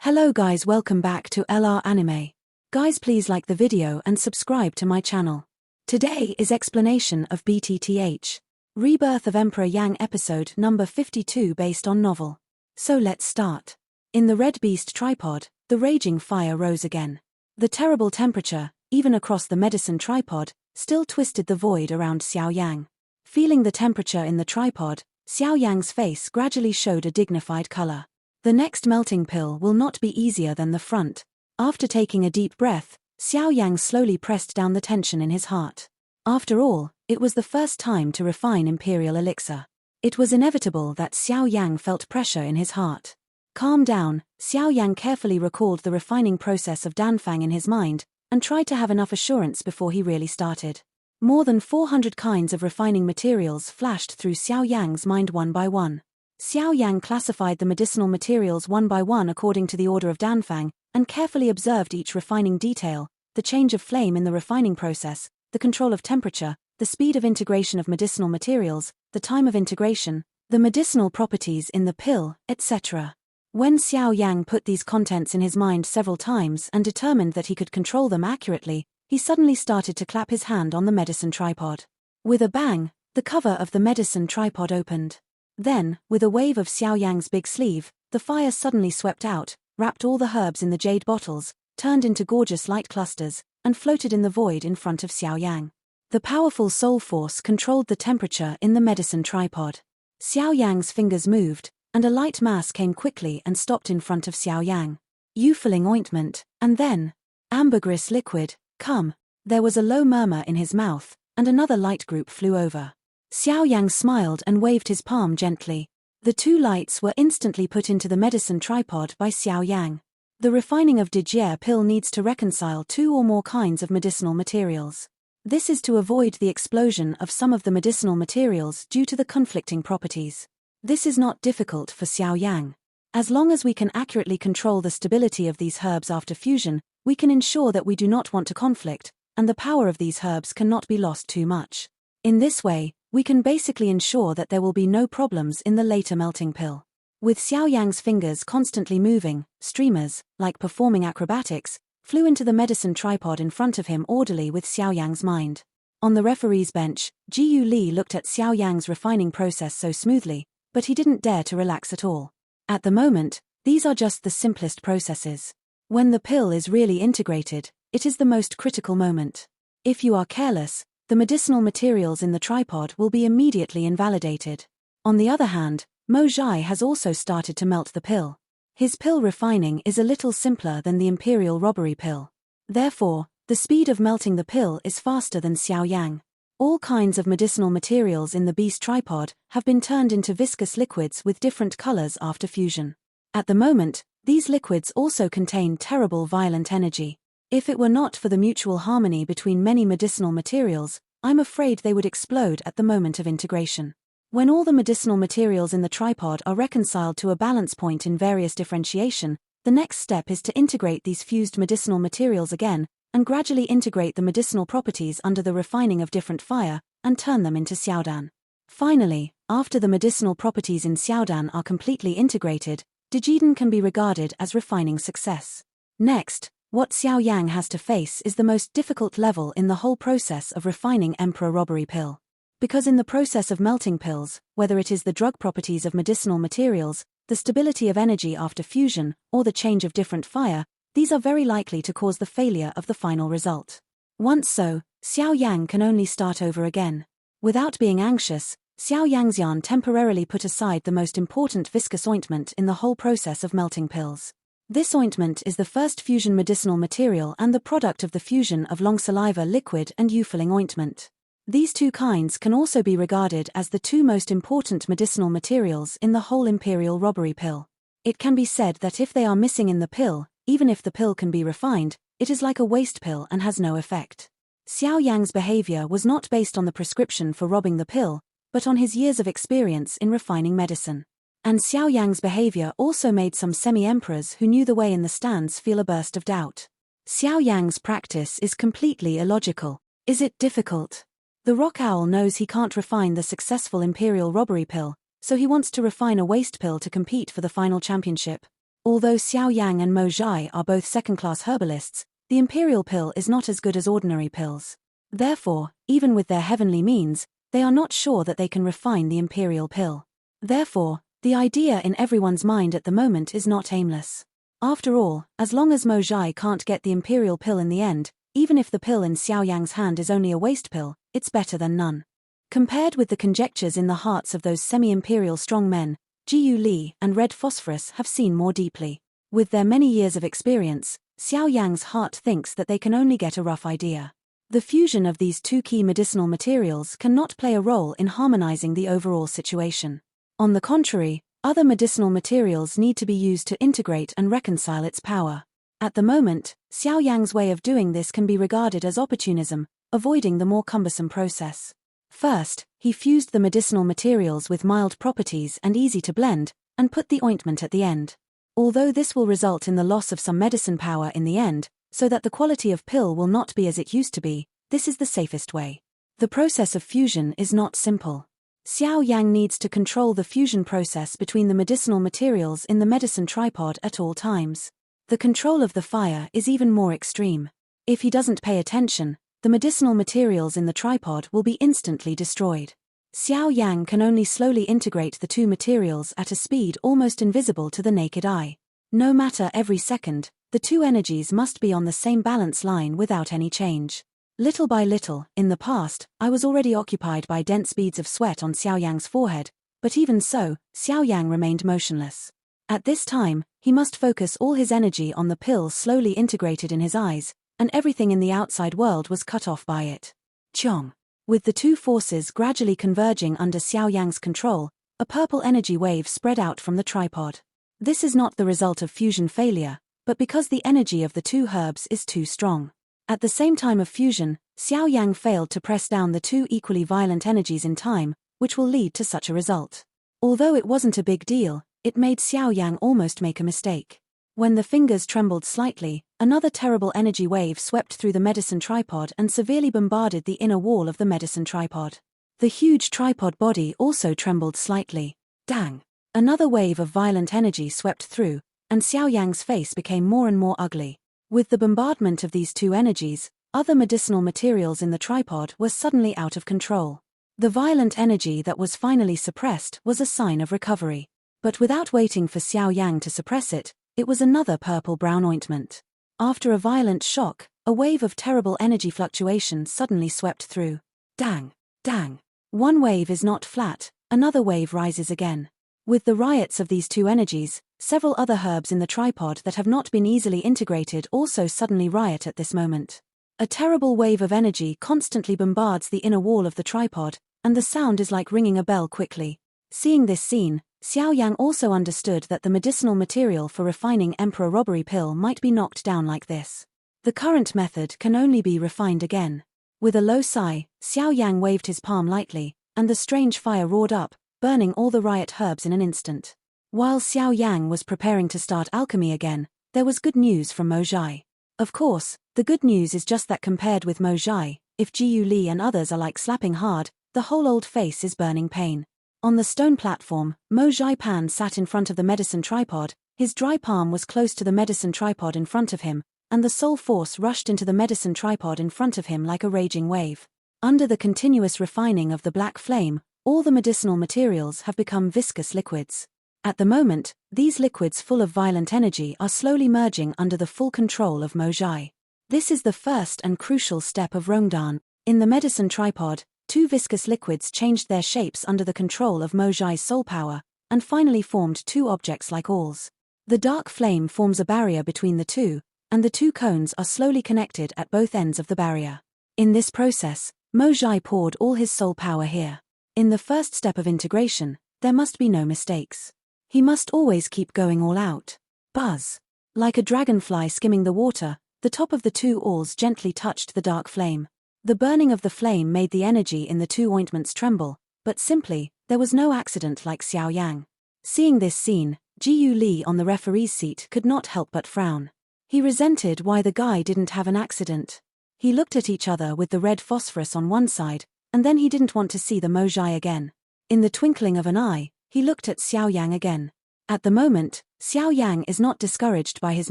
Hello guys, welcome back to LR Anime. Guys, please like the video and subscribe to my channel. Today is explanation of BTTH Rebirth of Emperor Yang episode number 52 based on novel. So let's start. In the red beast tripod, the raging fire rose again. The terrible temperature, even across the medicine tripod, still twisted the void around Xiao Yang. Feeling the temperature in the tripod, Xiao Yang's face gradually showed a dignified color. The next melting pill will not be easier than the front. After taking a deep breath, Xiao Yang slowly pressed down the tension in his heart. After all, it was the first time to refine Imperial Elixir. It was inevitable that Xiao Yang felt pressure in his heart. Calm down, Xiao Yang carefully recalled the refining process of Danfang in his mind, and tried to have enough assurance before he really started. More than 400 kinds of refining materials flashed through Xiao Yang's mind one by one. Xiao Yang classified the medicinal materials one by one according to the order of Danfang, and carefully observed each refining detail: the change of flame in the refining process, the control of temperature, the speed of integration of medicinal materials, the time of integration, the medicinal properties in the pill, etc. When Xiao Yang put these contents in his mind several times and determined that he could control them accurately, he suddenly started to clap his hand on the medicine tripod. With a bang, the cover of the medicine tripod opened. Then, with a wave of Xiao Yang's big sleeve, the fire suddenly swept out, wrapped all the herbs in the jade bottles, turned into gorgeous light clusters, and floated in the void in front of Xiao Yang. The powerful soul force controlled the temperature in the medicine tripod. Xiao Yang's fingers moved, and a light mass came quickly and stopped in front of Xiao Yang. Euphiling ointment, and then, ambergris liquid, come. There was a low murmur in his mouth, and another light group flew over. Xiao Yang smiled and waved his palm gently. The two lights were instantly put into the medicine tripod by Xiao Yang. The refining of Dijier pill needs to reconcile two or more kinds of medicinal materials. This is to avoid the explosion of some of the medicinal materials due to the conflicting properties. This is not difficult for Xiao Yang. As long as we can accurately control the stability of these herbs after fusion, we can ensure that we do not want to conflict, and the power of these herbs cannot be lost too much. In this way, we can basically ensure that there will be no problems in the later melting pill. With Xiao Yang's fingers constantly moving, streamers, like performing acrobatics, flew into the medicine tripod in front of him orderly with Xiao Yang's mind. On the referee's bench, Jiyu Li looked at Xiao Yang's refining process so smoothly, but he didn't dare to relax at all. At the moment, these are just the simplest processes. When the pill is really integrated, it is the most critical moment. If you are careless, the medicinal materials in the tripod will be immediately invalidated. On the other hand, Mo Zhai has also started to melt the pill. His pill refining is a little simpler than the Imperial Robbery pill. Therefore, the speed of melting the pill is faster than Xiao Yang. All kinds of medicinal materials in the beast tripod have been turned into viscous liquids with different colors after fusion. At the moment, these liquids also contain terrible violent energy. If it were not for the mutual harmony between many medicinal materials, I'm afraid they would explode at the moment of integration. When all the medicinal materials in the tripod are reconciled to a balance point in various differentiation, the next step is to integrate these fused medicinal materials again, and gradually integrate the medicinal properties under the refining of different fire, and turn them into Xiaodan. Finally, after the medicinal properties in Xiaodan are completely integrated, Dijiden can be regarded as refining success. Next, what Xiao Yang has to face is the most difficult level in the whole process of refining Emperor Robbery pill. Because in the process of melting pills, whether it is the drug properties of medicinal materials, the stability of energy after fusion, or the change of different fire, these are very likely to cause the failure of the final result. Once so, Xiao Yang can only start over again. Without being anxious, Xiao Yangxian temporarily put aside the most important viscous ointment in the whole process of melting pills. This ointment is the first fusion medicinal material and the product of the fusion of long saliva liquid and euphiling ointment. These two kinds can also be regarded as the two most important medicinal materials in the whole Imperial Robbery pill. It can be said that if they are missing in the pill, even if the pill can be refined, it is like a waste pill and has no effect. Xiao Yang's behavior was not based on the prescription for robbing the pill, but on his years of experience in refining medicine. And Xiao Yang's behavior also made some semi-emperors who knew the way in the stands feel a burst of doubt. Xiao Yang's practice is completely illogical. Is it difficult? The rock owl knows he can't refine the successful Imperial Robbery pill, so he wants to refine a waste pill to compete for the final championship. Although Xiao Yang and Mo Zhai are both second-class herbalists, the imperial pill is not as good as ordinary pills. Therefore, even with their heavenly means, they are not sure that they can refine the imperial pill. Therefore, the idea in everyone's mind at the moment is not aimless. After all, as long as Mo Zhai can't get the imperial pill in the end, even if the pill in Xiao Yang's hand is only a waste pill, it's better than none. Compared with the conjectures in the hearts of those semi-imperial strong men, Jiyu Li and Red Phosphorus have seen more deeply. With their many years of experience, Xiao Yang's heart thinks that they can only get a rough idea. The fusion of these two key medicinal materials cannot play a role in harmonizing the overall situation. On the contrary, other medicinal materials need to be used to integrate and reconcile its power. At the moment, Xiao Yang's way of doing this can be regarded as opportunism, avoiding the more cumbersome process. First, he fused the medicinal materials with mild properties and easy to blend, and put the ointment at the end. Although this will result in the loss of some medicine power in the end, so that the quality of pill will not be as it used to be, this is the safest way. The process of fusion is not simple. Xiao Yang needs to control the fusion process between the medicinal materials in the medicine tripod at all times. The control of the fire is even more extreme. If he doesn't pay attention, the medicinal materials in the tripod will be instantly destroyed. Xiao Yang can only slowly integrate the two materials at a speed almost invisible to the naked eye. No matter every second, the two energies must be on the same balance line without any change. Little by little, in the past, I was already occupied by dense beads of sweat on Xiao Yang's forehead, but even so, Xiao Yang remained motionless. At this time, he must focus all his energy on the pill slowly integrated in his eyes, and everything in the outside world was cut off by it. Chong. With the two forces gradually converging under Xiao Yang's control, a purple energy wave spread out from the tripod. This is not the result of fusion failure, but because the energy of the two herbs is too strong. At the same time of fusion, Xiao Yang failed to press down the two equally violent energies in time, which will lead to such a result. Although it wasn't a big deal, it made Xiao Yang almost make a mistake. When the fingers trembled slightly, another terrible energy wave swept through the medicine tripod and severely bombarded the inner wall of the medicine tripod. The huge tripod body also trembled slightly. Dang! Another wave of violent energy swept through, and Xiao Yang's face became more and more ugly. With the bombardment of these two energies, other medicinal materials in the tripod were suddenly out of control. The violent energy that was finally suppressed was a sign of recovery. But without waiting for Xiao Yang to suppress it, it was another purple-brown ointment. After a violent shock, a wave of terrible energy fluctuation suddenly swept through. Dang! Dang! One wave is not flat, another wave rises again. With the riots of these two energies, several other herbs in the tripod that have not been easily integrated also suddenly riot at this moment. A terrible wave of energy constantly bombards the inner wall of the tripod, and the sound is like ringing a bell quickly. Seeing this scene, Xiao Yang also understood that the medicinal material for refining Emperor Robbery pill might be knocked down like this. The current method can only be refined again. With a low sigh, Xiao Yang waved his palm lightly, and the strange fire roared up, burning all the riot herbs in an instant. While Xiao Yang was preparing to start alchemy again, there was good news from Mo Zhai. Of course, the good news is just that compared with Mo Zhai, if Jiyu Li and others are like slapping hard, the whole old face is burning pain. On the stone platform, Mo Zhai Pan sat in front of the medicine tripod, his dry palm was close to the medicine tripod in front of him, and the soul force rushed into the medicine tripod in front of him like a raging wave. Under the continuous refining of the black flame, all the medicinal materials have become viscous liquids. At the moment, these liquids full of violent energy are slowly merging under the full control of Mo Zhai. This is the first and crucial step of Rongdan. In the medicine tripod, two viscous liquids changed their shapes under the control of Mo Zhai's soul power, and finally formed two objects like awls. The dark flame forms a barrier between the two, and the two cones are slowly connected at both ends of the barrier. In this process, Mo Zhai poured all his soul power here. In the first step of integration, there must be no mistakes. He must always keep going all out. Buzz! Like a dragonfly skimming the water, the top of the two awls gently touched the dark flame. The burning of the flame made the energy in the two ointments tremble, but simply, there was no accident like Xiao Yang. Seeing this scene, Jiyu Li on the referee's seat could not help but frown. He resented why the guy didn't have an accident. He looked at each other with the red phosphorus on one side, and then he didn't want to see the Mo Zhai again. In the twinkling of an eye, he looked at Xiao Yang again. At the moment, Xiao Yan is not discouraged by his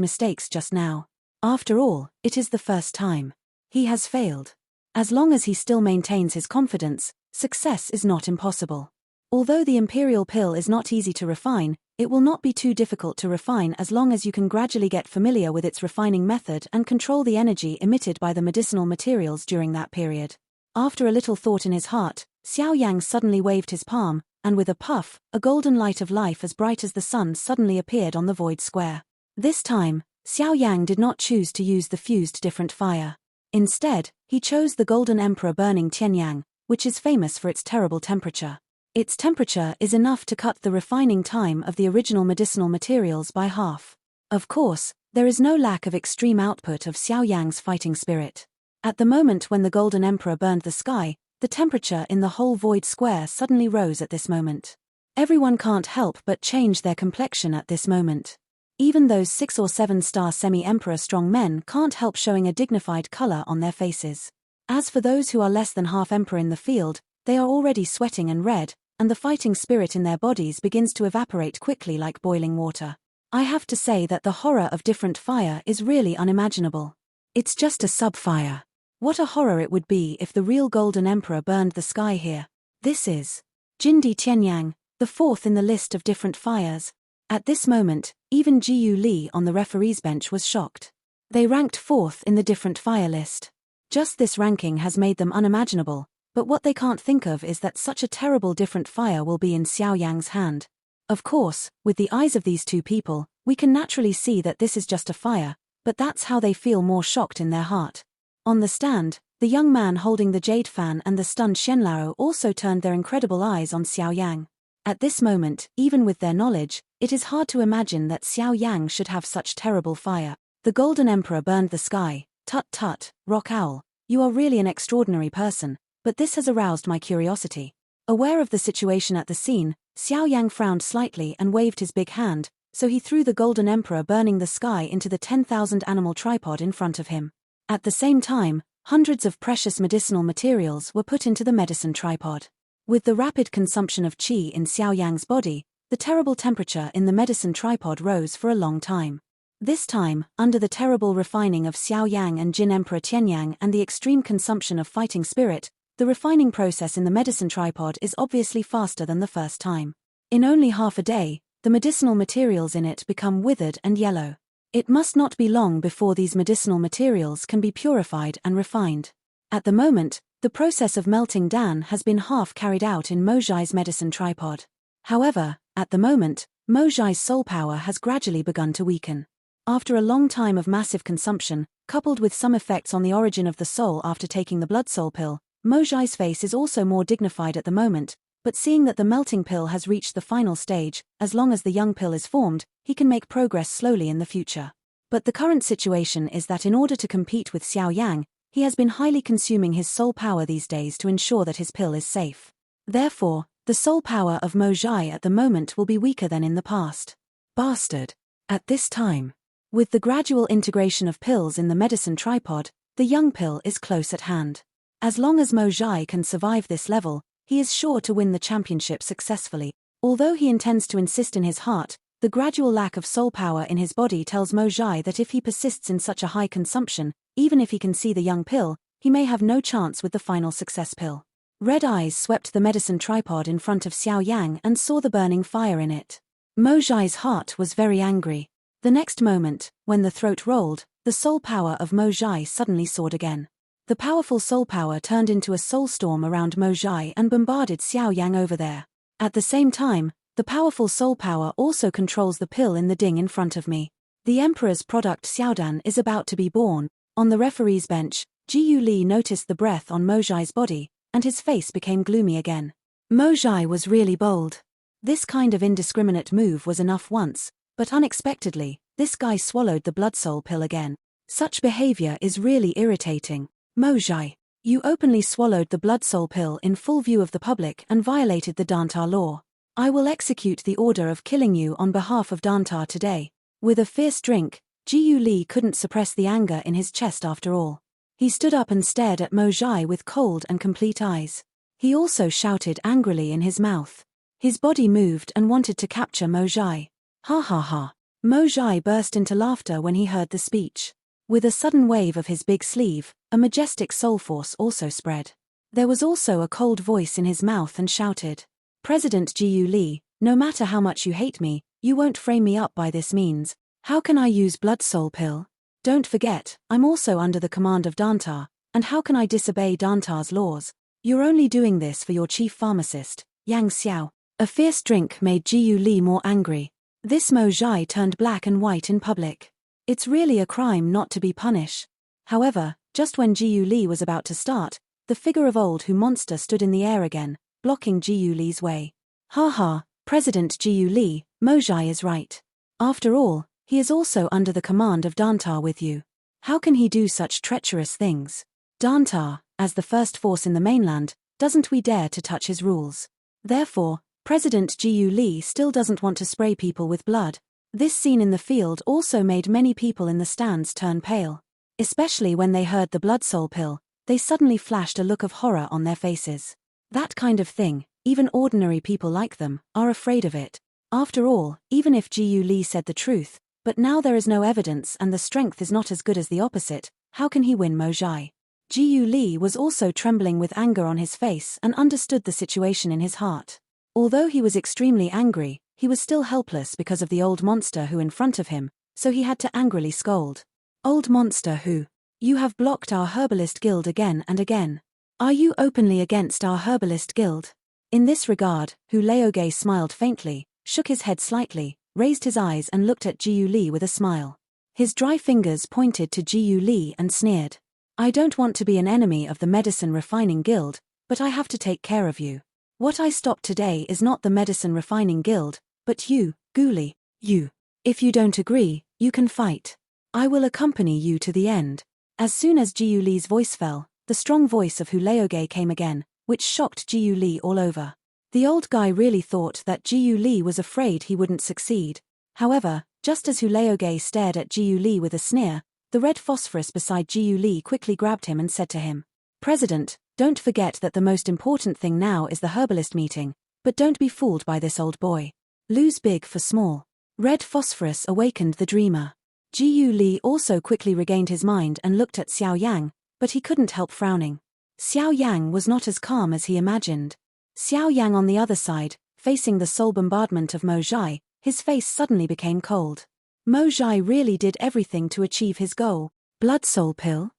mistakes just now. After all, it is the first time. He has failed. As long as he still maintains his confidence, success is not impossible. Although the imperial pill is not easy to refine, it will not be too difficult to refine as long as you can gradually get familiar with its refining method and control the energy emitted by the medicinal materials during that period. After a little thought in his heart, Xiao Yang suddenly waved his palm, and with a puff, a golden light of life as bright as the sun suddenly appeared on the void square. This time, Xiao Yang did not choose to use the fused different fire. Instead, he chose the Golden Emperor burning Tianyang, which is famous for its terrible temperature. Its temperature is enough to cut the refining time of the original medicinal materials by half. Of course, there is no lack of extreme output of Xiao Yang's fighting spirit. At the moment when the Golden Emperor burned the sky, the temperature in the whole void square suddenly rose at this moment. Everyone can't help but change their complexion at this moment. Even those 6 or 7-star semi-emperor strong men can't help showing a dignified color on their faces. As for those who are less than half emperor in the field, they are already sweating and red, and the fighting spirit in their bodies begins to evaporate quickly like boiling water. I have to say that the horror of different fire is really unimaginable. It's just a sub-fire. What a horror it would be if the real Golden Emperor burned the sky here. This is Jindi Tianyang, the fourth in the list of different fires. At this moment, even Jiyu Li on the referee's bench was shocked. They ranked fourth in the different fire list. Just this ranking has made them unimaginable, but what they can't think of is that such a terrible different fire will be in Xiao Yang's hand. Of course, with the eyes of these two people, we can naturally see that this is just a fire, but that's how they feel more shocked in their heart. On the stand, the young man holding the jade fan and the stunned Xianlao also turned their incredible eyes on Xiao Yang. At this moment, even with their knowledge, it is hard to imagine that Xiao Yang should have such terrible fire. The Golden Emperor burned the sky. Tut tut, Rock Owl, you are really an extraordinary person, but this has aroused my curiosity. Aware of the situation at the scene, Xiao Yang frowned slightly and waved his big hand, so he threw the Golden Emperor burning the sky into the 10,000 animal tripod in front of him. At the same time, hundreds of precious medicinal materials were put into the medicine tripod. With the rapid consumption of qi in Xiao Yang's body, the terrible temperature in the medicine tripod rose for a long time. This time, under the terrible refining of Xiao Yang and Jin Emperor Tianyang and the extreme consumption of fighting spirit, the refining process in the medicine tripod is obviously faster than the first time. In only half a day, the medicinal materials in it become withered and yellow. It must not be long before these medicinal materials can be purified and refined. At the moment, the process of melting Dan has been half carried out in Mojai's medicine tripod. However, at the moment, Mojai's soul power has gradually begun to weaken. After a long time of massive consumption, coupled with some effects on the origin of the soul after taking the blood soul pill, Mojai's face is also more dignified at the moment, but seeing that the melting pill has reached the final stage, as long as the young pill is formed, he can make progress slowly in the future. But the current situation is that in order to compete with Xiao Yang, he has been highly consuming his soul power these days to ensure that his pill is safe. Therefore, the soul power of Mojai at the moment will be weaker than in the past. Bastard. At this time, with the gradual integration of pills in the medicine tripod, the young pill is close at hand. As long as Mojai can survive this level, he is sure to win the championship successfully. Although he intends to insist in his heart, the gradual lack of soul power in his body tells Mojai that if he persists in such a high consumption, even if he can see the young pill, he may have no chance with the final success pill. Red eyes swept the medicine tripod in front of Xiao Yang and saw the burning fire in it. Mojai's heart was very angry. The next moment, when the throat rolled, the soul power of Mojai suddenly soared again. The powerful soul power turned into a soul storm around Mojai and bombarded Xiao Yang over there. At the same time, the powerful soul power also controls the pill in the ding in front of me. The Emperor's product Xiaodan is about to be born. On the referee's bench, Jiyu Li noticed the breath on Mojai's body, and his face became gloomy again. Mojai was really bold. This kind of indiscriminate move was enough once, but unexpectedly, this guy swallowed the blood soul pill again. Such behavior is really irritating. Mojai, you openly swallowed the blood soul pill in full view of the public and violated the Dantar law. I will execute the order of killing you on behalf of Dantar today. With a fierce drink, Jiyu Li couldn't suppress the anger in his chest after all. He stood up and stared at Mojai with cold and complete eyes. He also shouted angrily in his mouth. His body moved and wanted to capture Mojai. Ha ha ha. Mo Zhai burst into laughter when he heard the speech. With a sudden wave of his big sleeve, a majestic soul force also spread. There was also a cold voice in his mouth and shouted, President Jiu Li, no matter how much you hate me, you won't frame me up by this means. How can I use blood soul pill? Don't forget, I'm also under the command of Dantar, and how can I disobey Dantar's laws? You're only doing this for your chief pharmacist, Yang Xiao. A fierce drink made Jiu Li more angry. This Mo Zhai turned black and white in public. It's really a crime not to be punished. However, just when Jiu Li was about to start, the figure of old Hu monster stood in the air again, blocking Jiu Li's way. Ha ha, President Jiu Li, Mo Zhai is right. After all, he is also under the command of Dantar with you. How can he do such treacherous things? Dantar, as the first force in the mainland, doesn't we dare to touch his rules. Therefore, President Jiu Li still doesn't want to spray people with blood. This scene in the field also made many people in the stands turn pale. Especially when they heard the blood soul pill, they suddenly flashed a look of horror on their faces. That kind of thing, even ordinary people like them, are afraid of it. After all, even if Jiu Li said the truth, but now there is no evidence and the strength is not as good as the opposite, how can he win Mo Zhai? Jiu Li was also trembling with anger on his face and understood the situation in his heart. Although he was extremely angry, he was still helpless because of the old monster who in front of him, so he had to angrily scold. Old monster who? You have blocked our herbalist guild again and again. Are you openly against our herbalist guild? In this regard, Hu Laoge smiled faintly, shook his head slightly, raised his eyes and looked at Jiu Li with a smile. His dry fingers pointed to Jiu Li and sneered. I don't want to be an enemy of the medicine refining guild, but I have to take care of you. What I stopped today is not the medicine refining guild, but you, Guli, you. If you don't agree, you can fight. I will accompany you to the end. As soon as Jiu Li's voice fell, the strong voice of Hu Laoge came again, which shocked Jiu Li all over. The old guy really thought that Jiu Li was afraid he wouldn't succeed. However, just as Hu Laoge stared at Jiu Li with a sneer, the red phosphorus beside Jiu Li quickly grabbed him and said to him, President, don't forget that the most important thing now is the herbalist meeting, but don't be fooled by this old boy. Lose big for small. Red phosphorus awakened the dreamer. Jiu Li also quickly regained his mind and looked at Xiao Yang, but he couldn't help frowning. Xiao Yang was not as calm as he imagined. Xiao Yang on the other side, facing the soul bombardment of Mo Zhai, his face suddenly became cold. Mo Zhai really did everything to achieve his goal. Blood soul pill?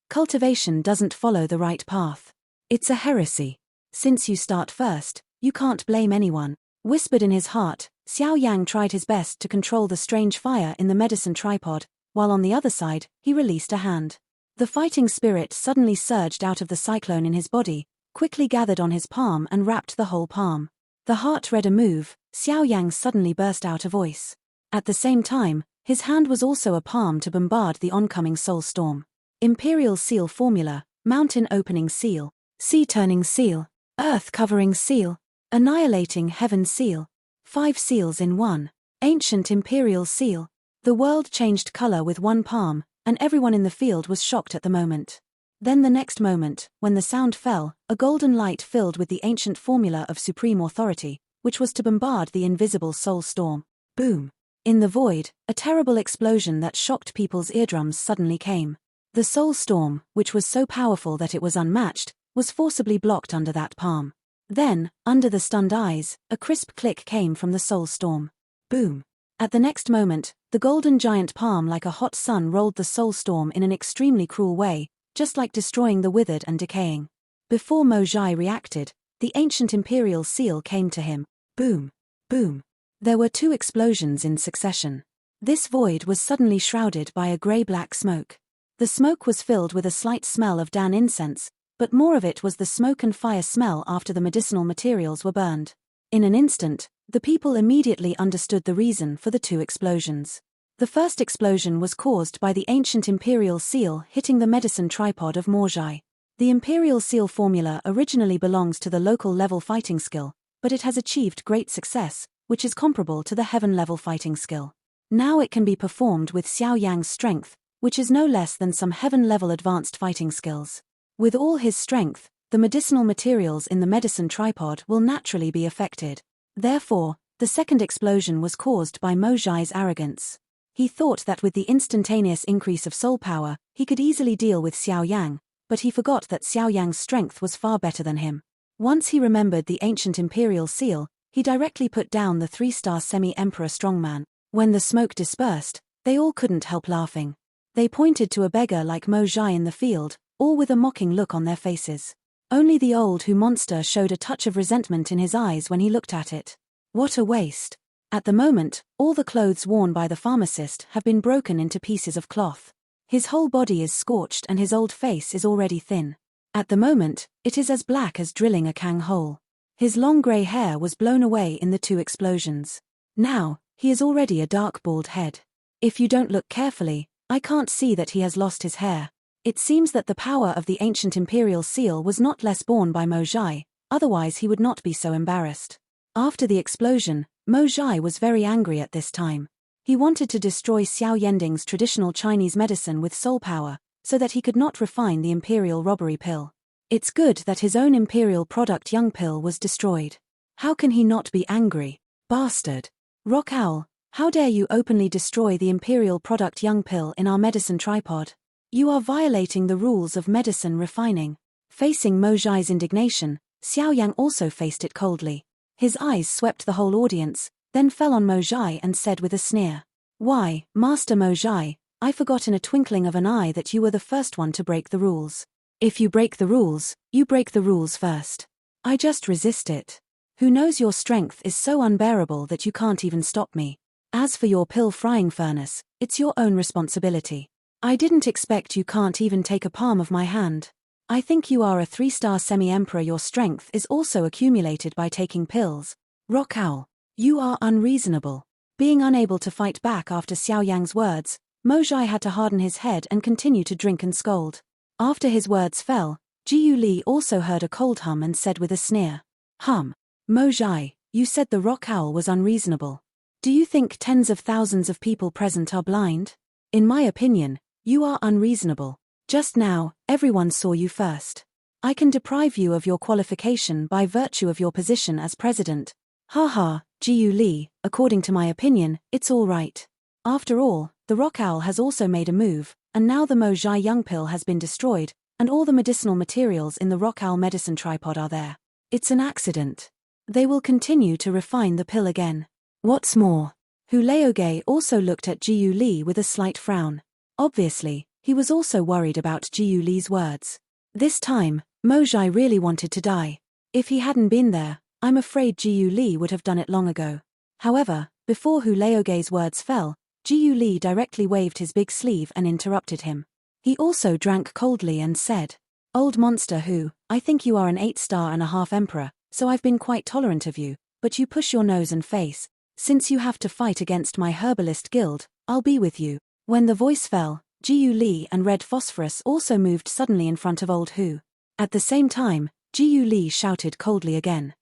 Cultivation doesn't follow the right path. It's a heresy. Since you start first, you can't blame anyone. Whispered in his heart, Xiao Yang tried his best to control the strange fire in the medicine tripod, while on the other side, he released a hand. The fighting spirit suddenly surged out of the cyclone in his body, quickly gathered on his palm and wrapped the whole palm. The heart read a move, Xiao Yang suddenly burst out a voice. At the same time, his hand was also a palm to bombard the oncoming soul storm. Imperial seal formula, mountain opening seal, sea turning seal, earth covering seal, annihilating heaven seal. 5 seals in one. Ancient imperial seal. The world changed color with one palm, and everyone in the field was shocked at the moment. Then the next moment, when the sound fell, a golden light filled with the ancient formula of supreme authority, which was to bombard the invisible soul storm. Boom. In the void, a terrible explosion that shocked people's eardrums suddenly came. The soul storm, which was so powerful that it was unmatched, was forcibly blocked under that palm. Then, under the stunned eyes, a crisp click came from the soul storm. Boom. At the next moment, the golden giant palm like a hot sun rolled the soul storm in an extremely cruel way, just like destroying the withered and decaying. Before Mo Zhai reacted, the ancient imperial seal came to him. Boom. Boom. There were 2 explosions in succession. This void was suddenly shrouded by a grey-black smoke. The smoke was filled with a slight smell of Dan incense, but more of it was the smoke and fire smell after the medicinal materials were burned. In an instant, the people immediately understood the reason for the 2 explosions. The first explosion was caused by the ancient imperial seal hitting the medicine tripod of Mo Zhai. The imperial seal formula originally belongs to the local level fighting skill, but it has achieved great success, which is comparable to the heaven-level fighting skill. Now it can be performed with Xiao Yang's strength, which is no less than some heaven-level advanced fighting skills. With all his strength, the medicinal materials in the medicine tripod will naturally be affected. Therefore, the The second explosion was caused by Mojai's arrogance. He thought that with the instantaneous increase of soul power, he could easily deal with Xiao Yang, but he forgot that Xiao Yang's strength was far better than him. Once he remembered the ancient imperial seal, he directly put down the 3-star semi-emperor strongman. When the smoke dispersed, they all couldn't help laughing. They pointed to a beggar like Mojai in the field, all with a mocking look on their faces. Only the old Hu monster showed a touch of resentment in his eyes when he looked at it. What a waste. At the moment, all the clothes worn by the pharmacist have been broken into pieces of cloth. His whole body is scorched and his old face is already thin. At the moment, it is as black as drilling a Kang hole. His long grey hair was blown away in the 2 explosions. Now, he is already a dark bald head. If you don't look carefully, I can't see that he has lost his hair. It seems that the power of the ancient imperial seal was not less borne by Mojai, otherwise he would not be so embarrassed. After the explosion, Mojai was very angry at this time. He wanted to destroy Xiao Yending's traditional Chinese medicine with soul power, so that he could not refine the imperial robbery pill. It's good that his own imperial product Young pill was destroyed. How can he not be angry? Bastard. Rock Owl, how dare you openly destroy the imperial product Young pill in our medicine tripod? You are violating the rules of medicine refining. Facing Mojai's indignation, Xiao Yang also faced it coldly. His eyes swept the whole audience, then fell on Mojai and said with a sneer, "Why, Master Mojai, I forgot in a twinkling of an eye that you were the first one to break the rules. If you break the rules, you break the rules first. I just resist it. Who knows your strength is so unbearable that you can't even stop me. As for your pill frying furnace, it's your own responsibility. I didn't expect you can't even take a palm of my hand. I think you are a 3-star semi-emperor. Your strength is also accumulated by taking pills. Rock Owl, you are unreasonable." Being unable to fight back after Xiao Yang's words, Mojai had to harden his head and continue to drink and scold. After his words fell, Jiu Li also heard a cold hum and said with a sneer, "Hum. Mojai, you said the Rock Owl was unreasonable. Do you think tens of thousands of people present are blind? In my opinion, you are unreasonable. Just now, everyone saw you first. I can deprive you of your qualification by virtue of your position as president. Haha, Jiu Li, according to my opinion, it's all right. After all, the Rock Owl has also made a move, and now the Mojai Young pill has been destroyed, and all the medicinal materials in the Rock Owl medicine tripod are there. It's an accident. They will continue to refine the pill again. What's more, Hu Laoge also looked at Jiu Li with a slight frown. Obviously, he was also worried about Jiu Li's words. This time, Mojai really wanted to die. If he hadn't been there, I'm afraid Jiu Li would have done it long ago. However, before Hu Laoge's words fell, Jiu Li directly waved his big sleeve and interrupted him. He also drank coldly and said, "Old monster Hu, I think you are an 8-star and a half emperor, so I've been quite tolerant of you, but you push your nose and face. Since you have to fight against my herbalist guild, I'll be with you." When the voice fell, Jiu Li and Red Phosphorus also moved suddenly in front of old Hu. At the same time, Jiu Li shouted coldly again,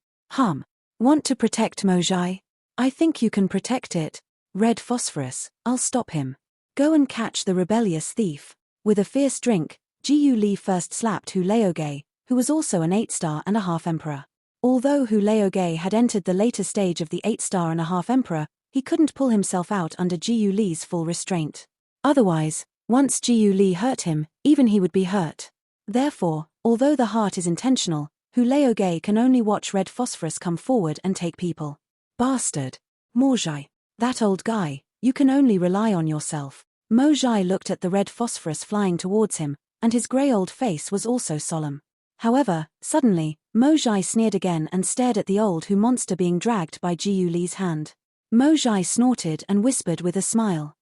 "Want to protect Mojai? I think you can protect it. Red Phosphorus, I'll stop him. Go and catch the rebellious thief." With a fierce drink, Jiu Li first slapped Hu Laoge, who was also an 8-star and a half emperor. Although Hu Laoge had entered the later stage of the 8-star and a half emperor, he couldn't pull himself out under Jiu Li's full restraint. Otherwise, once Jiu Li hurt him, even he would be hurt. Therefore, although the heart is intentional, Hu Laoge can only watch Red Phosphorus come forward and take people. Bastard. Mojai. That old guy, you can only rely on yourself. Mojai looked at the Red Phosphorus flying towards him, and his grey old face was also solemn. However, suddenly, Mojai sneered again and stared at the old Hu monster being dragged by Jiu Li's hand. Mojai snorted and whispered with a smile,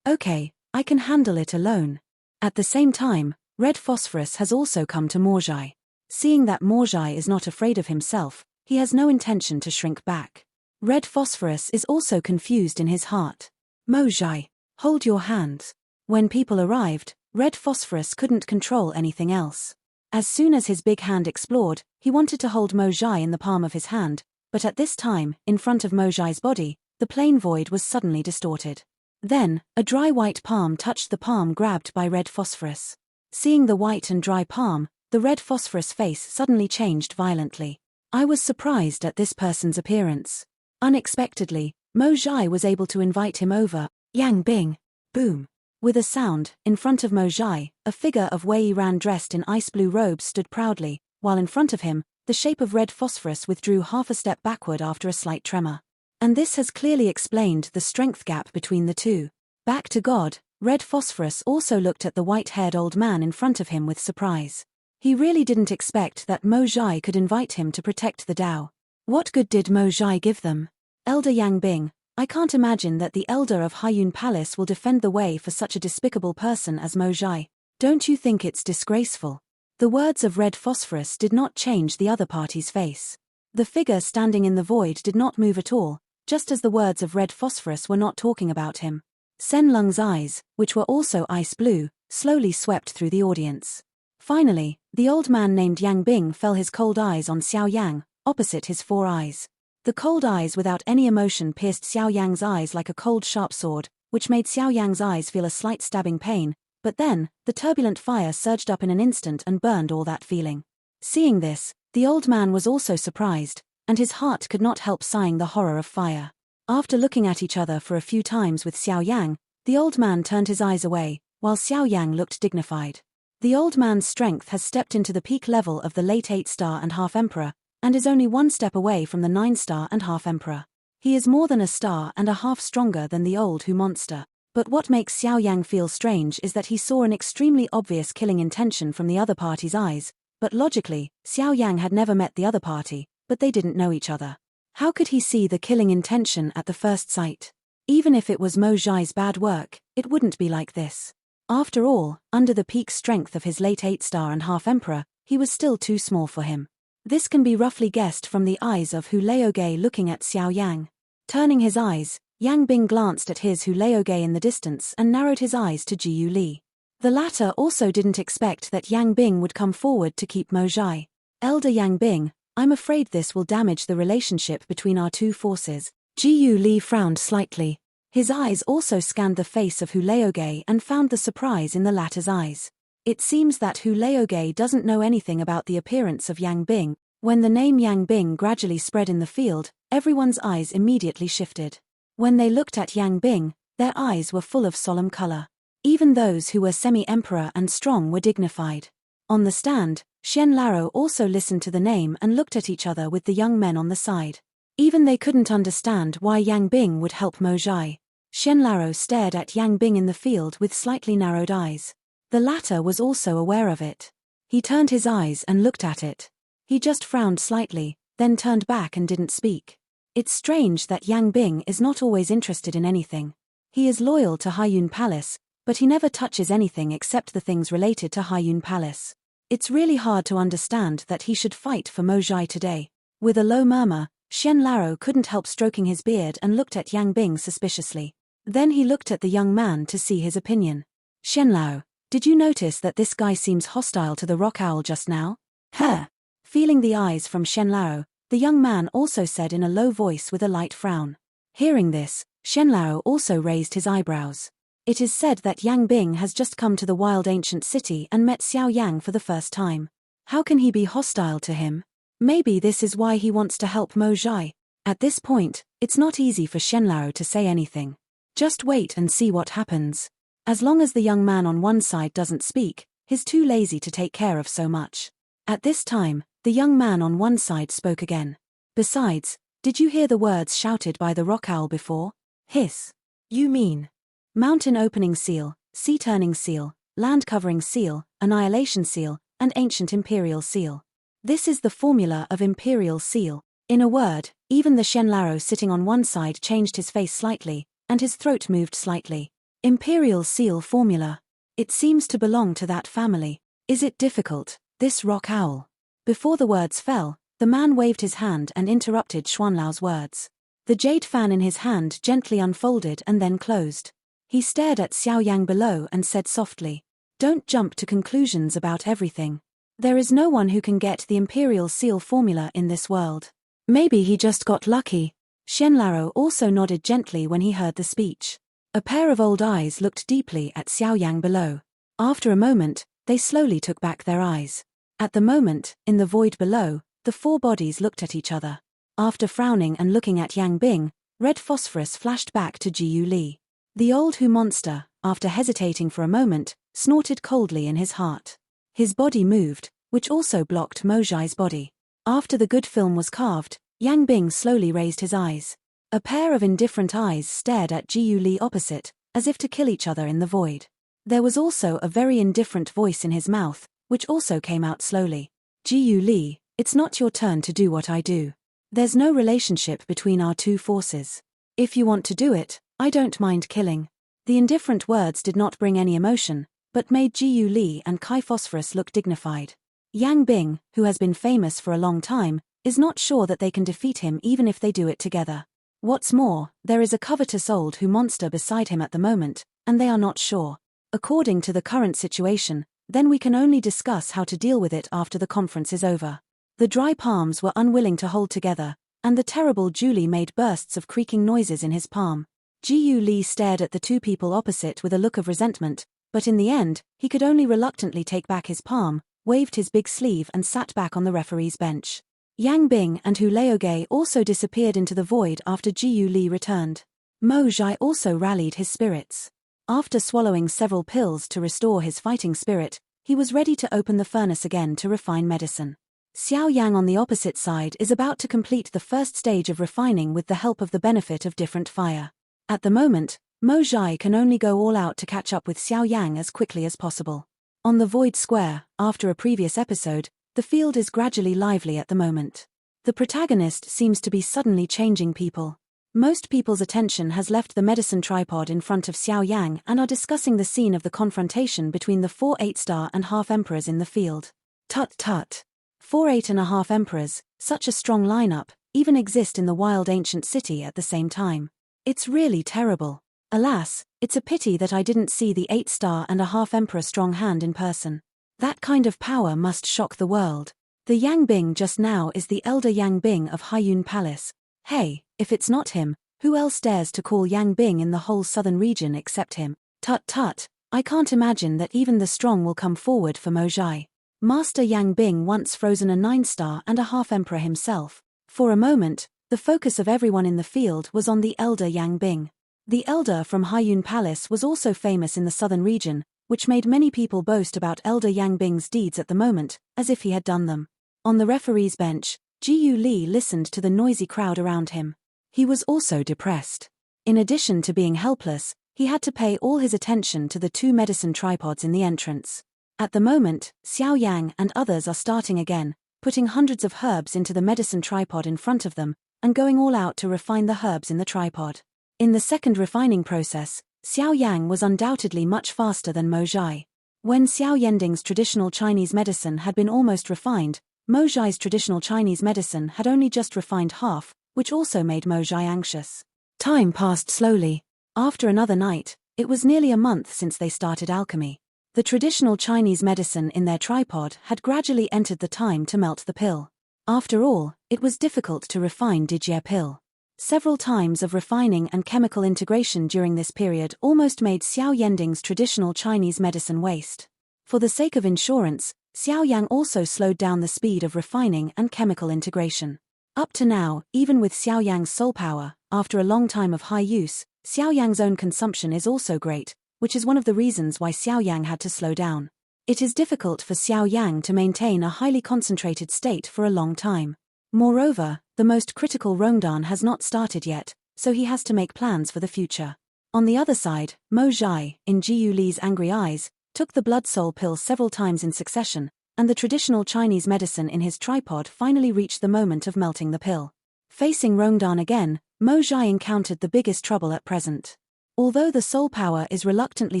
"Okay, I can handle it alone." At the same time, Red Phosphorus has also come to Mojai. Seeing that Mojai is not afraid of himself, he has no intention to shrink back. Red Phosphorus is also confused in his heart. "Mojai, hold your hands." When people arrived, Red Phosphorus couldn't control anything else. As soon as his big hand explored, he wanted to hold Mojai in the palm of his hand, but at this time, in front of Mojai's body, the plain void was suddenly distorted. Then, a dry white palm touched the palm grabbed by Red Phosphorus. Seeing the white and dry palm, the Red Phosphorus face suddenly changed violently. I was surprised at this person's appearance. Unexpectedly, Mo Zhai was able to invite him over. Yang Bing. Boom. With a sound, in front of Mo Zhai, a figure of Wei Ran dressed in ice-blue robes stood proudly, while in front of him, the shape of red phosphorus withdrew half a step backward after a slight tremor. And this has clearly explained the strength gap between the two. Back to God, red phosphorus also looked at the white-haired old man in front of him with surprise. He really didn't expect that Mo Zhai could invite him to protect the Dao. What good did Mo Zhai give them? Elder Yang Bing, I can't imagine that the elder of Haiyun Palace will defend the way for such a despicable person as Mo Zhai. Don't you think it's disgraceful? The words of red phosphorus did not change the other party's face. The figure standing in the void did not move at all, just as the words of red phosphorus were not talking about him. Sen Lung's eyes, which were also ice blue, slowly swept through the audience. Finally, the old man named Yang Bing fell his cold eyes on Xiao Yang, opposite his 4 eyes. The cold eyes without any emotion pierced Xiao Yang's eyes like a cold sharp sword, which made Xiao Yang's eyes feel a slight stabbing pain, but then, the turbulent fire surged up in an instant and burned all that feeling. Seeing this, the old man was also surprised, and his heart could not help sighing the horror of fire. After looking at each other for a few times with Xiao Yang, the old man turned his eyes away, while Xiao Yang looked dignified. The old man's strength has stepped into the peak level of the late 8-star and half Emperor, and is only 1 step away from the 9-star and half Emperor. He is more than a star and a half stronger than the old Hu monster. But what makes Xiao Yang feel strange is that he saw an extremely obvious killing intention from the other party's eyes, but logically, Xiao Yang had never met the other party, but they didn't know each other. How could he see the killing intention at the first sight? Even if it was Mo Zhai's bad work, it wouldn't be like this. After all, under the peak strength of his late 8-star and half Emperor, he was still too small for him. This can be roughly guessed from the eyes of Hu Leoge looking at Xiao Yang. Turning his eyes, Yang Bing glanced at his Hu Leoge in the distance and narrowed his eyes to Jiyu Li. The latter also didn't expect that Yang Bing would come forward to keep Mo Zhai. Elder Yang Bing, I'm afraid this will damage the relationship between our two forces. Jiyu Li frowned slightly. His eyes also scanned the face of Hu Leoge and found the surprise in the latter's eyes. It seems that Hu Leoge doesn't know anything about the appearance of Yang Bing. When the name Yang Bing gradually spread in the field, everyone's eyes immediately shifted. When they looked at Yang Bing, their eyes were full of solemn color. Even those who were semi-emperor and strong were dignified. On the stand, Xian Laro also listened to the name and looked at each other with the young men on the side. Even they couldn't understand why Yang Bing would help Mo Zhai. Xian Laro stared at Yang Bing in the field with slightly narrowed eyes. The latter was also aware of it. He turned his eyes and looked at it. He just frowned slightly, then turned back and didn't speak. It's strange that Yang Bing is not always interested in anything. He is loyal to Haiyun Palace, but he never touches anything except the things related to Haiyun Palace. It's really hard to understand that he should fight for Mo Zhai today. With a low murmur, Xian Laro couldn't help stroking his beard and looked at Yang Bing suspiciously. Then he looked at the young man to see his opinion. Xian Lao, did you notice that this guy seems hostile to the rock owl just now? Huh. Feeling the eyes from Xian Lao, the young man also said in a low voice with a light frown. Hearing this, Xian Lao also raised his eyebrows. It is said that Yang Bing has just come to the wild ancient city and met Xiao Yang for the first time. How can he be hostile to him? Maybe this is why he wants to help Mo Zhai. At this point, it's not easy for Xian Lao to say anything. Just wait and see what happens. As long as the young man on one side doesn't speak, he's too lazy to take care of so much. At this time, the young man on one side spoke again. Besides, did you hear the words shouted by the rock owl before? Hiss. You mean mountain opening seal, sea turning seal, land covering seal, annihilation seal, and ancient imperial seal. This is the formula of imperial seal. In a word, even the Xian Laro sitting on one side changed his face slightly, and his throat moved slightly. Imperial seal formula. It seems to belong to that family. Is it difficult, this rock owl? Before the words fell, the man waved his hand and interrupted Xuanlao's words. The jade fan in his hand gently unfolded and then closed. He stared at Xiao Yang below and said softly, "Don't jump to conclusions about everything. There is no one who can get the imperial seal formula in this world. Maybe he just got lucky." Xian Laro also nodded gently when he heard the speech. A pair of old eyes looked deeply at Xiao Yang below. After a moment, they slowly took back their eyes. At the moment, in the void below, the 4 bodies looked at each other. After frowning and looking at Yang Bing, red phosphorus flashed back to Jiyu Li. The old Hu monster, after hesitating for a moment, snorted coldly in his heart. His body moved, which also blocked Mo Zhai's body. After the good film was carved, Yang Bing slowly raised his eyes. A pair of indifferent eyes stared at Jiyu Li opposite, as if to kill each other in the void. There was also a very indifferent voice in his mouth, which also came out slowly. Jiyu Li, it's not your turn to do what I do. There's no relationship between our two forces. If you want to do it, I don't mind killing. The indifferent words did not bring any emotion, but made Jiyu Li and Kai Phosphorus look dignified. Yang Bing, who has been famous for a long time, is not sure that they can defeat him even if they do it together. What's more, there is a covetous old Hu monster beside him at the moment, and they are not sure. According to the current situation, then we can only discuss how to deal with it after the conference is over. The dry palms were unwilling to hold together, and the terrible Julie made bursts of creaking noises in his palm. Jiyu Li stared at the two people opposite with a look of resentment, but in the end, he could only reluctantly take back his palm, waved his big sleeve and sat back on the referee's bench. Yang Bing and Hu Leoge also disappeared into the void after Jiyu Li returned. Mo Zhai also rallied his spirits. After swallowing several pills to restore his fighting spirit, he was ready to open the furnace again to refine medicine. Xiao Yang on the opposite side is about to complete the first stage of refining with the help of the benefit of different fire. At the moment, Mo Zhai can only go all out to catch up with Xiao Yang as quickly as possible. On the Void Square, after a previous episode, the field is gradually lively at the moment. The protagonist seems to be suddenly changing people. Most people's attention has left the medicine tripod in front of Xiao Yang and are discussing the scene of the confrontation between the 4 8-star and half emperors in the field. Tut tut. 4 8.5 emperors, such a strong lineup, even exist in the wild ancient city at the same time. It's really terrible. Alas, it's a pity that I didn't see the 8-star and a half emperor strong hand in person. That kind of power must shock the world. The Yang Bing just now is the elder Yang Bing of Haiyun Palace. Hey, if it's not him, who else dares to call Yang Bing in the whole southern region except him? Tut tut, I can't imagine that even the strong will come forward for Mo Zhai. Master Yang Bing once frozen a 9-star and a half emperor himself. For a moment, the focus of everyone in the field was on the elder Yang Bing. The elder from Haiyun Palace was also famous in the southern region, which made many people boast about elder Yang Bing's deeds at the moment, as if he had done them. On the referee's bench, Jiyu Li listened to the noisy crowd around him. He was also depressed. In addition to being helpless, he had to pay all his attention to the 2 medicine tripods in the entrance. At the moment, Xiao Yang and others are starting again, putting hundreds of herbs into the medicine tripod in front of them, and going all out to refine the herbs in the tripod. In the second refining process, Xiao Yang was undoubtedly much faster than Mo Zhai. When Xiao Yending's traditional Chinese medicine had been almost refined, Mo Zhai's traditional Chinese medicine had only just refined half, which also made Mo Zhai anxious. Time passed slowly. After another night, it was nearly a month since they started alchemy. The traditional Chinese medicine in their tripod had gradually entered the time to melt the pill. After all, it was difficult to refine Dijie pill. Several times of refining and chemical integration during this period almost made Xiao Yending's traditional Chinese medicine waste. For the sake of insurance, Xiao Yang also slowed down the speed of refining and chemical integration. Up to now, even with Xiao Yang's soul power, after a long time of high use, Xiao Yang's own consumption is also great, which is one of the reasons why Xiao Yang had to slow down. It is difficult for Xiao Yang to maintain a highly concentrated state for a long time. Moreover, the most critical Rongdan has not started yet, so he has to make plans for the future. On the other side, Mo Zhai, in Jiyu Li's angry eyes, took the blood soul pill several times in succession, and the traditional Chinese medicine in his tripod finally reached the moment of melting the pill. Facing Rongdan again, Mo Zhai encountered the biggest trouble at present. Although the soul power is reluctantly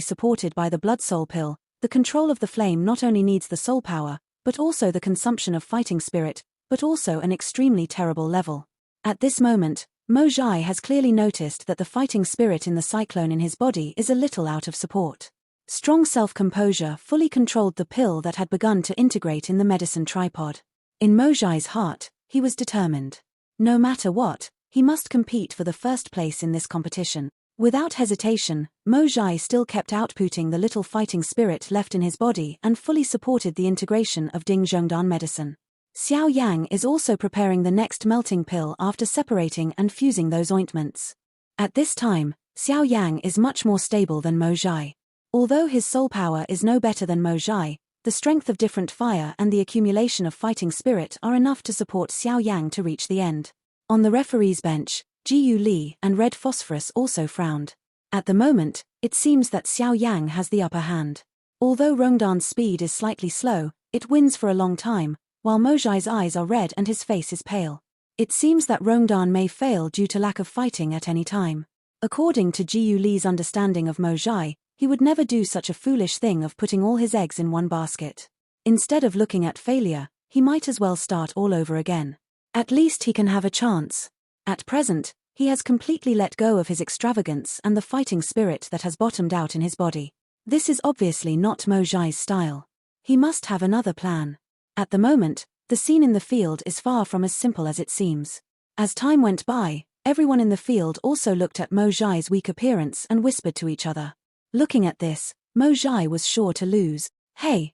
supported by the blood soul pill, the control of the flame not only needs the soul power, but also the consumption of fighting spirit, but also an extremely terrible level. At this moment, Mo Zhai has clearly noticed that the fighting spirit in the cyclone in his body is a little out of support. Strong self-composure fully controlled the pill that had begun to integrate in the medicine tripod. In Mo Zhai's heart, he was determined. No matter what, he must compete for the first place in this competition. Without hesitation, Mo Zhai still kept outputting the little fighting spirit left in his body and fully supported the integration of Ding Zhongdan medicine. Xiao Yang is also preparing the next melting pill after separating and fusing those ointments. At this time, Xiao Yang is much more stable than Mo Zhai. Although his soul power is no better than Mo Zhai, the strength of different fire and the accumulation of fighting spirit are enough to support Xiao Yang to reach the end. On the referee's bench, Jiu Li and Red Phosphorus also frowned. At the moment, it seems that Xiao Yang has the upper hand. Although Rongdan's speed is slightly slow, it wins for a long time, while Mo Zhai's eyes are red and his face is pale. It seems that Rongdan may fail due to lack of fighting at any time. According to Jiu Li's understanding of Mo Zhai, he would never do such a foolish thing of putting all his eggs in one basket. Instead of looking at failure, he might as well start all over again. At least he can have a chance. At present, he has completely let go of his extravagance and the fighting spirit that has bottomed out in his body. This is obviously not Mo Zhai's style. He must have another plan. At the moment, the scene in the field is far from as simple as it seems. As time went by, everyone in the field also looked at Mo Zhai's weak appearance and whispered to each other. Looking at this, Mo Zhai was sure to lose. Hey,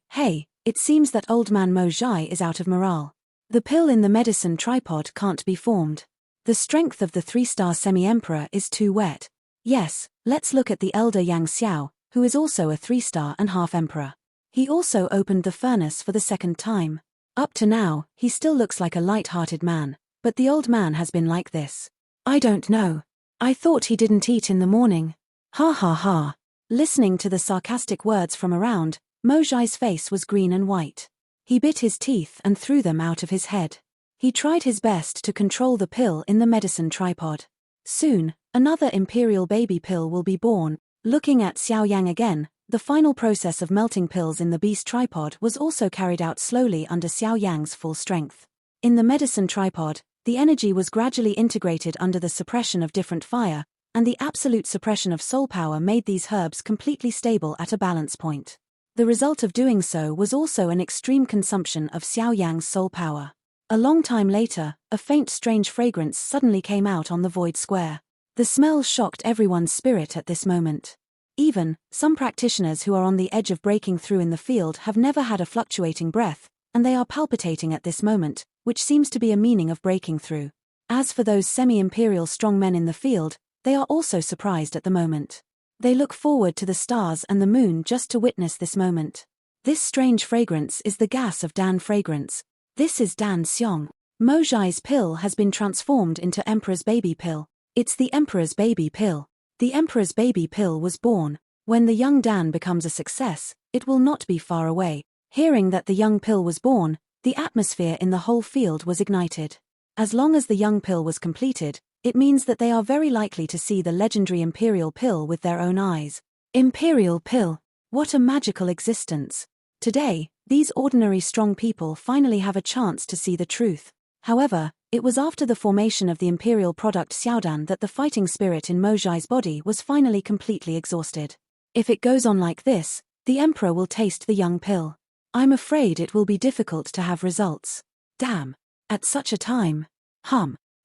it seems that old man Mo Zhai is out of morale. The pill in the medicine tripod can't be formed. The strength of the 3-star semi-emperor is too wet. Yes, let's look at the elder Yang Xiao, who is also a 3-star and half emperor. He also opened the furnace for the second time. Up to now, he still looks like a light-hearted man, but the old man has been like this. I don't know. I thought he didn't eat in the morning. Ha ha ha. Listening to the sarcastic words from around, Mo Zhai's face was green and white. He bit his teeth and threw them out of his head. He tried his best to control the pill in the medicine tripod. Soon, another imperial baby pill will be born. Looking at Xiao Yang again, the final process of melting pills in the beast tripod was also carried out slowly under Xiao Yang's full strength. In the medicine tripod, the energy was gradually integrated under the suppression of different fire, and the absolute suppression of soul power made these herbs completely stable at a balance point. The result of doing so was also an extreme consumption of Xiao Yang's soul power. A long time later, a faint strange fragrance suddenly came out on the void square. The smell shocked everyone's spirit at this moment. Even, some practitioners who are on the edge of breaking through in the field have never had a fluctuating breath, and they are palpitating at this moment, which seems to be a meaning of breaking through. As for those semi-imperial strong men in the field, they are also surprised at the moment. They look forward to the stars and the moon just to witness this moment. This strange fragrance is the gas of Dan fragrance. This is Dan Xiong. Mo Zhai's pill has been transformed into Emperor's baby pill. It's the Emperor's baby pill. The Emperor's baby pill was born. When the young Dan becomes a success, it will not be far away. Hearing that the young pill was born, the atmosphere in the whole field was ignited. As long as the young pill was completed, it means that they are very likely to see the legendary Imperial pill with their own eyes. Imperial pill. What a magical existence. Today, these ordinary strong people finally have a chance to see the truth. However, it was after the formation of the Imperial product Xiaodan that the fighting spirit in Mo Zhai's body was finally completely exhausted. If it goes on like this, the Emperor will taste the young pill. I'm afraid it will be difficult to have results. Damn. At such a time.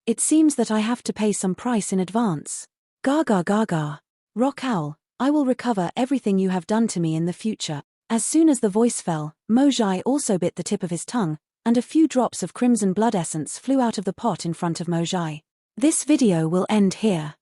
It seems that I have to pay some price in advance. Gaga gaga. Rock Owl, I will recover everything you have done to me in the future. As soon as the voice fell, Mo Zhai also bit the tip of his tongue, and a few drops of crimson blood essence flew out of the pot in front of Mo Zhai. This video will end here.